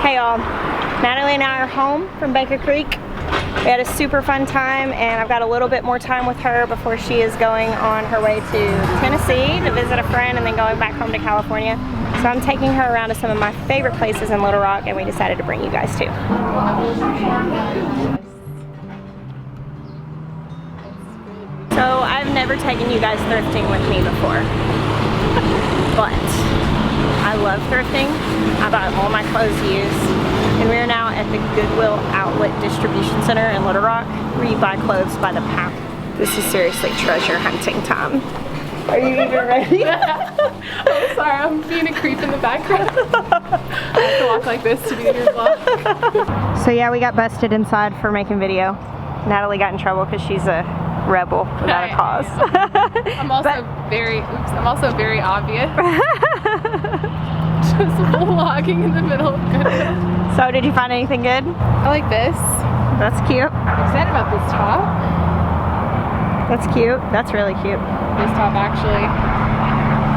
Hey y'all, Natalie and I are home from Baker Creek. We had a super fun time and I've got a little bit more time with her before she is going on her way to Tennessee to visit a friend and then going back home to California. So I'm taking her around to some of my favorite places in Little Rock and we decided to bring you guys too. So I've never taken you guys thrifting with me before, but I love thrifting. I buy all my clothes used, and we are now at the Goodwill Outlet Distribution Center in Little Rock, where you buy clothes by the pound. This is seriously treasure hunting time. Are you even ready? I'm sorry, I'm being a creep in the background. I have to walk like this to be in your vlog. So yeah, we got busted inside for making video. Natalie got in trouble because she's a rebel without a cause. I'm also I'm also very obvious. Just vlogging in the middle of Goodwill. So did you find anything good? I like this. That's cute. I'm excited about this top. That's cute. That's really cute. This top actually.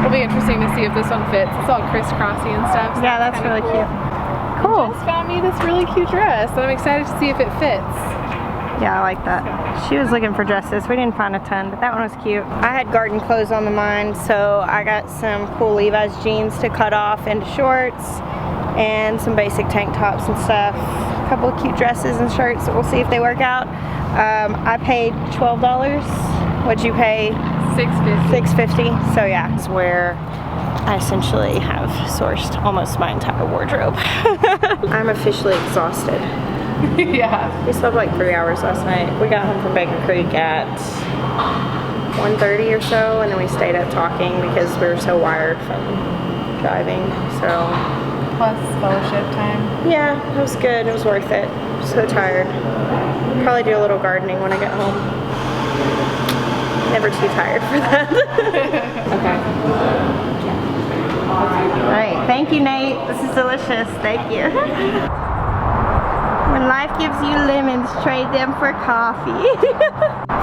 It'll be interesting to see if this one fits. It's all crisscrossy and stuff. So yeah, that's really cute. Cool. Just found me this really cute dress and I'm excited to see if it fits. Yeah, I like that. She was looking for dresses. We didn't find a ton, but that one was cute. I had garden clothes on the mind, so I got some cool Levi's jeans to cut off into shorts and some basic tank tops and stuff. A couple of cute dresses and shirts that we'll see if they work out. I paid $12. What'd you pay? $6.50. So yeah, it's where I essentially have sourced almost my entire wardrobe. I'm officially exhausted. Yeah. We slept like 3 hours last night. We got home from Baker Creek at 1:30 or so, and then we stayed up talking because we were so wired from driving. So plus fellowship time. Yeah, it was good. It was worth it. I'm so tired. Probably do a little gardening when I get home. Never too tired for that. Okay. All right. Thank you, Nate. This is delicious. Thank you. When life gives you lemons, trade them for coffee.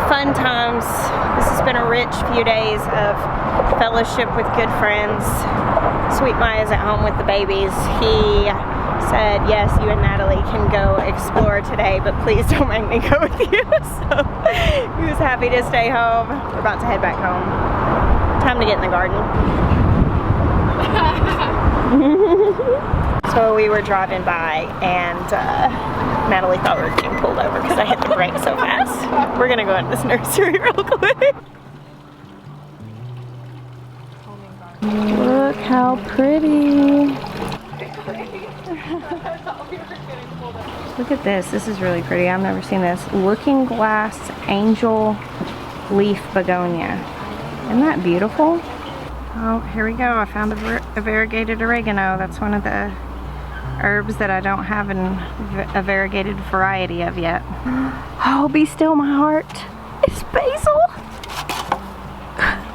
Fun times. This has been a rich few days of fellowship with good friends. Sweet Maya's at home with the babies. He said, yes, you and Natalie can go explore today, but please don't make me go with you. So he was happy to stay home. We're about to head back home. Time to get in the garden. So we were driving by and Natalie thought we were getting pulled over because I hit the brake so fast. We're gonna go into this nursery real quick. Look how pretty. Look at this. This is really pretty. I've never seen this. Looking Glass Angel Leaf Begonia. Isn't that beautiful? Oh, here we go. I found a variegated oregano. That's one of the herbs that I don't have a variegated variety of yet. Oh, be still my heart. It's basil.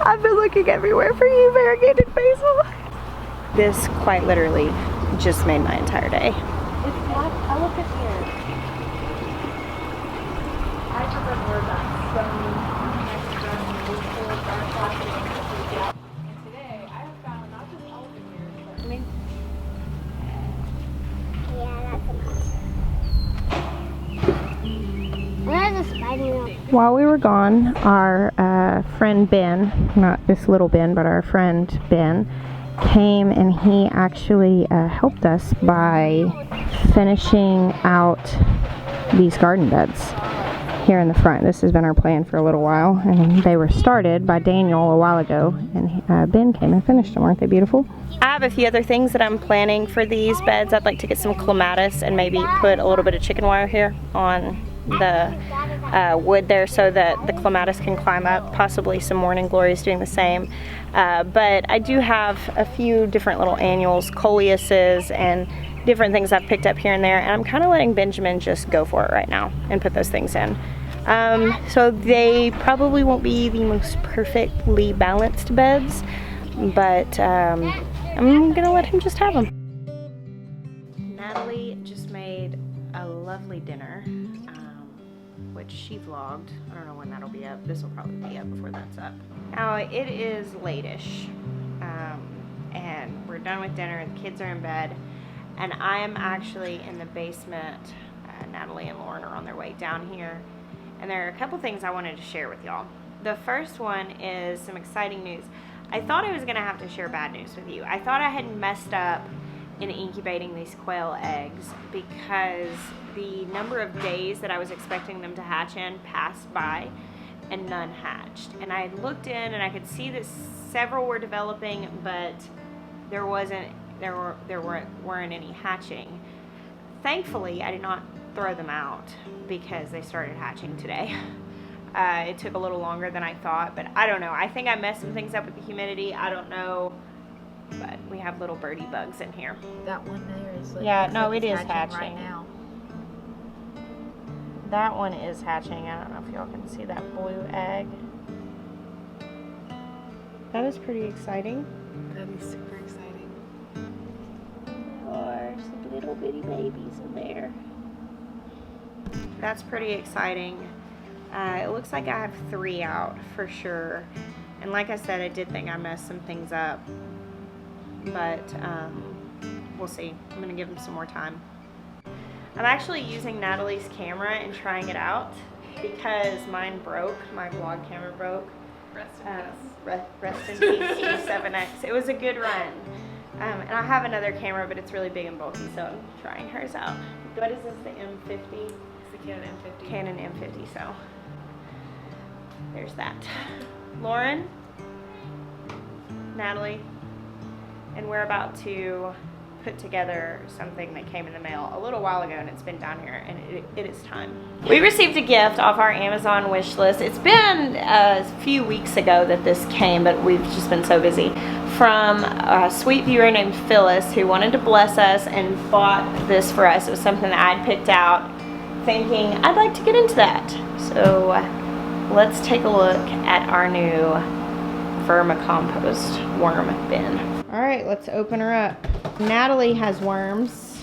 I've been looking everywhere for you, variegated basil. This quite literally just made my entire day. It's not, I look at here. I remember that and today I have found not just elephant ears, but I mean, while we were gone, our friend Ben, not this little Ben, but our friend Ben, came and he actually helped us by finishing out these garden beds here in the front. This has been our plan for a little while, and they were started by Daniel a while ago, and Ben came and finished them. Aren't they beautiful? I have a few other things that I'm planning for these beds. I'd like to get some clematis and maybe put a little bit of chicken wire here on the wood there so that the clematis can climb up. Possibly some morning glories doing the same. But I do have a few different little annuals, coleuses, and different things I've picked up here and there, and I'm kind of letting Benjamin just go for it right now and put those things in. So they probably won't be the most perfectly balanced beds, but I'm gonna let him just have them. Natalie just made a lovely dinner, which she vlogged. I don't know when that'll be up. This will probably be up before that's up. Now it is late-ish, and we're done with dinner. The kids are in bed. And I am actually in the basement. Natalie and Lauren are on their way down here. And there are a couple things I wanted to share with y'all. The first one is some exciting news. I thought I was going to have to share bad news with you. I thought I had messed up in incubating these quail eggs because the number of days that I was expecting them to hatch in passed by and none hatched. And I looked in and I could see that several were developing, but there weren't any hatching. Thankfully, I did not throw them out because they started hatching today. It took a little longer than I thought, but I don't know. I think I messed some things up with the humidity. I don't know, but we have little birdie bugs in here. That one there is like, yeah, no, it is hatching hatching right now. That one is hatching. I don't know if y'all can see that blue egg. That is pretty exciting. That is super exciting. There are some little bitty babies in there. That's pretty exciting. It looks like I have 3 out for sure. And like I said, I did think I messed some things up. But we'll see. I'm going to give them some more time. I'm actually using Natalie's camera and trying it out because mine broke. My vlog camera broke. Rest in peace, G7X. It was a good run. And I have another camera, but it's really big and bulky, so I'm trying hers out. What is this, the M50? It's the Canon M50. Canon M50, so there's that. Lauren, Natalie, and we're about to put together something that came in the mail a little while ago, and it's been down here, and it is time. We received a gift off our Amazon wish list. It's been a few weeks ago that this came, but we've just been so busy. From a sweet viewer named Phyllis, who wanted to bless us and bought this for us. It was something that I'd picked out thinking I'd like to get into that. So let's take a look at our new vermicompost worm bin. All right, let's open her up. Natalie has worms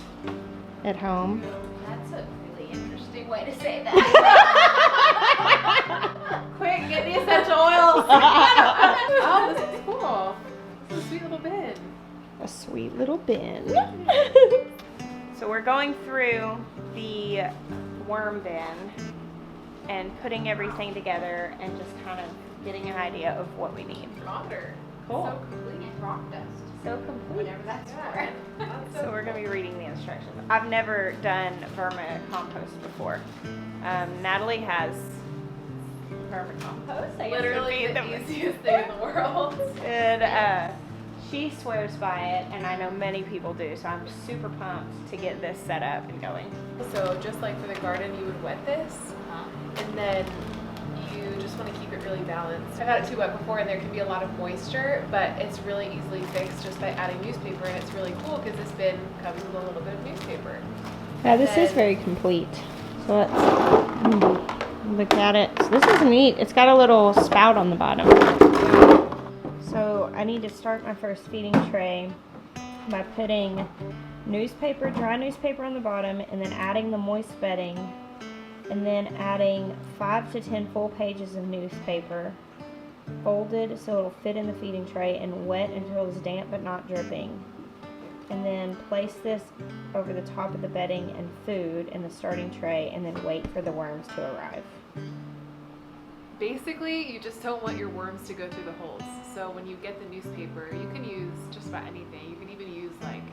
at home. That's a really interesting way to say that. Quick, get the essential oils. Oh, this is cool. It's a sweet little bin. A sweet little bin. So we're going through the worm bin and putting everything together and just kind of getting an idea of what we need. Thermometer. Cool. So complete and rock dust. So complete. Whatever that's for. So we're going to be reading the instructions. I've never done vermicompost before. Natalie has vermicompost. I guess Literally would be the easiest thing in the world. And she swears by it, and I know many people do, so I'm super pumped to get this set up and going. So just like for the garden, you would wet this, and then you just want to keep it really balanced. I've had it too wet before, and there can be a lot of moisture, but it's really easily fixed just by adding newspaper, and it's really cool because this bin comes with a little bit of newspaper. Yeah, this is very complete. So let's look at it. So this is neat. It's got a little spout on the bottom. So I need to start my first feeding tray by putting newspaper, dry newspaper on the bottom, and then adding the moist bedding, and then adding 5 to 10 full pages of newspaper, folded so it'll fit in the feeding tray, and wet until it's damp but not dripping. And then place this over the top of the bedding and food in the starting tray, and then wait for the worms to arrive. Basically, you just don't want your worms to go through the holes. So when you get the newspaper, you can use just about anything. You can even use, like,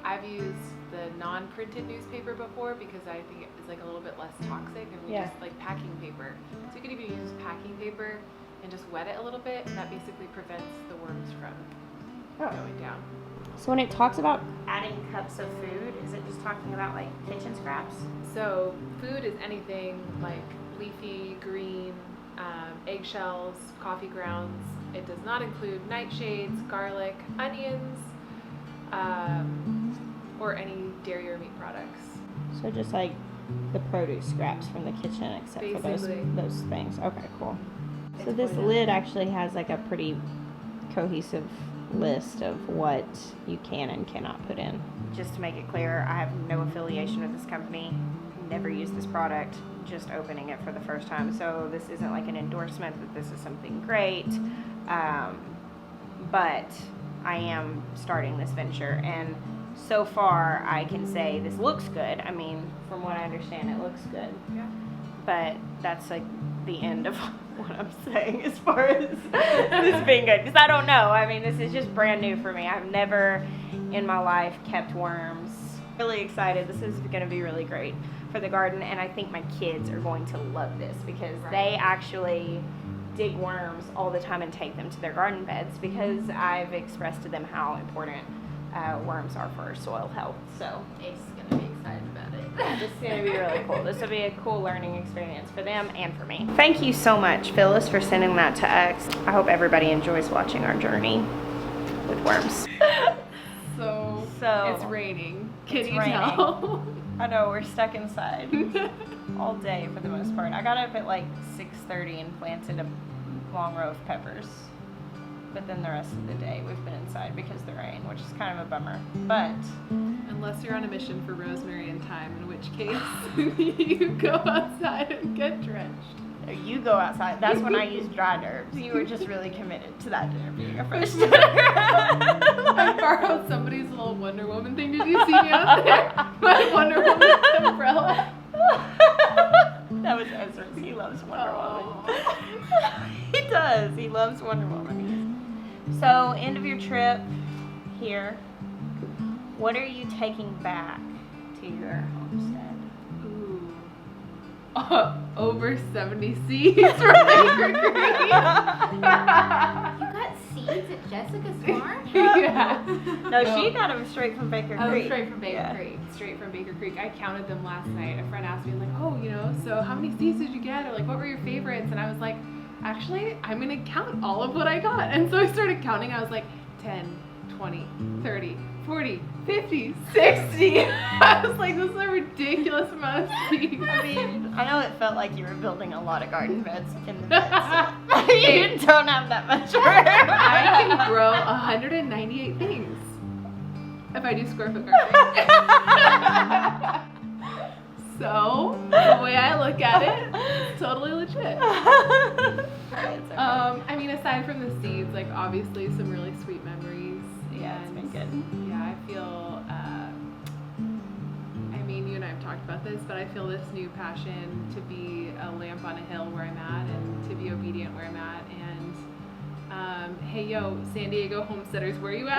I've used the non-printed newspaper before because I think it's like a little bit less toxic, and we just like packing paper. So you can even use packing paper and just wet it a little bit, and that basically prevents the worms from going down. So when it talks about adding cups of food, is it just talking about like kitchen scraps? So food is anything like leafy, green, eggshells, coffee grounds. It does not include nightshades, garlic, onions, or any dairy or meat products. So just like the produce scraps from the kitchen, except Basically. for those things. Okay, cool. So this lid actually has like a pretty cohesive list of what you can and cannot put in. Just to make it clear, I have no affiliation with this company, never used this product, just opening it for the first time. So this isn't like an endorsement that this is something great, but I am starting this venture, and so far I can say this looks good. I mean, from what I understand, it looks good. Yeah. But that's like the end of what I'm saying as far as this being good. Because I don't know. I mean, this is just brand new for me. I've never in my life kept worms. Really excited. This is going to be really great for the garden. And I think my kids are going to love this because they actually dig worms all the time and take them to their garden beds because I've expressed to them how important worms are for our soil health. So Ace is gonna be excited about it. this is going to be really cool. This will be a cool learning experience for them and for me. Thank you so much, Phyllis, for sending that to us. I hope everybody enjoys watching our journey with worms. So it's raining. Can you tell? I know, we're stuck inside all day for the most part. I got up at like 6:30 and planted a long row of peppers. But then the rest of the day we've been inside because of the rain, which is kind of a bummer. But unless you're on a mission for rosemary and thyme, in which case you go outside and get drenched. you go outside. That's when I use dried herbs. You were just really committed to that dinner being a fresh dinner. I borrowed somebody's little Wonder Woman thing. Did you see me out there? My Wonder Woman umbrella. That was Ezra's. He loves Wonder Woman. He does. He loves Wonder Woman. So, end of your trip here. What are you taking back to your homestead? Ooh. Over 70 seeds from Baker Creek. You got seeds at Jessica's farm? Yeah. No, she got them straight from Baker Oh, Creek. straight from Baker Creek. Straight from Baker Creek. I counted them last night. A friend asked me, like, oh, you know, so how many seeds did you get? Or like, what were your favorites? And I was like, actually, I'm going to count all of what I got. And so I started counting. I was like, 10, 20, 30, 40, 50, 60. I was like, this is a ridiculous amount of seeds. I mean, I know it felt like you were building a lot of garden beds in the beds. You don't have that much room. I can grow 198 things if I do square foot gardening. So, the way I look at it, it's totally legit. I mean, aside from the seeds, like obviously some really sweet memories. Yeah, it's been good. Yeah, I feel, I mean, you and I have talked about this, but I feel this new passion to be a lamp on a hill where I'm at and to be obedient where I'm at. And hey, yo, San Diego homesteaders, where you at?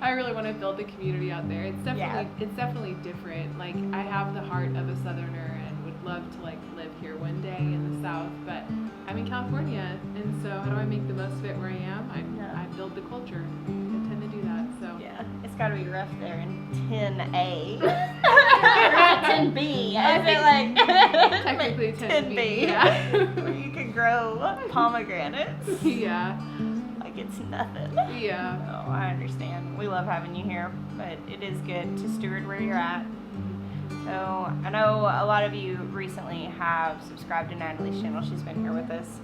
I really want to build the community out there. It's definitely different. Like, I have the heart of a Southerner and would love to like live here one day in the South, but I'm in California, and so how do I make the most of it where I am? I build the culture. I tend to do that. So yeah, it's got to be rough there in 10A. 10B. I feel like technically 10B. Yeah. Where you can grow pomegranates. Yeah. Like it's nothing. Yeah. Oh, I understand. We love having you here, but it is good to steward where you're at. So I know a lot of you recently have subscribed to Natalie's channel. She's been here with us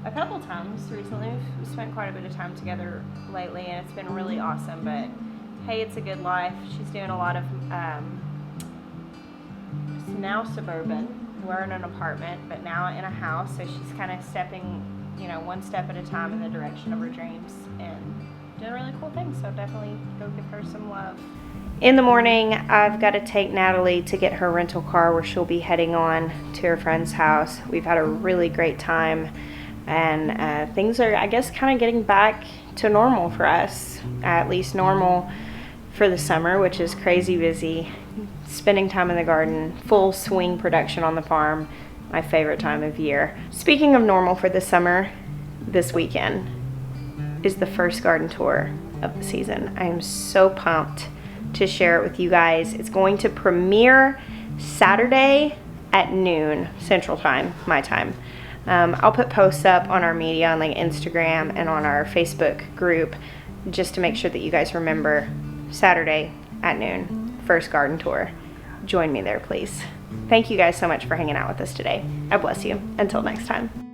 a couple times recently. We've spent quite a bit of time together lately, and it's been really awesome. But hey, it's a good life. She's doing a lot of now suburban. We're in an apartment, but now in a house. So she's kind of stepping, you know, one step at a time in the direction of her dreams and doing really cool things. So definitely go give her some love. In the morning, I've got to take Natalie to get her rental car where she'll be heading on to her friend's house. We've had a really great time, and things are, I guess, kind of getting back to normal for us, at least normal for the summer, which is crazy busy. Spending time in the garden, full swing production on the farm, my favorite time of year. Speaking of normal for the summer, this weekend is the first garden tour of the season. I am so pumped to share it with you guys. It's going to premiere Saturday at noon Central Time, my time. I'll put posts up on our media on like Instagram and on our Facebook group just to make sure that you guys remember Saturday at noon, first garden tour. Join me there, please. Thank you guys so much for hanging out with us today. I bless you. Until next time.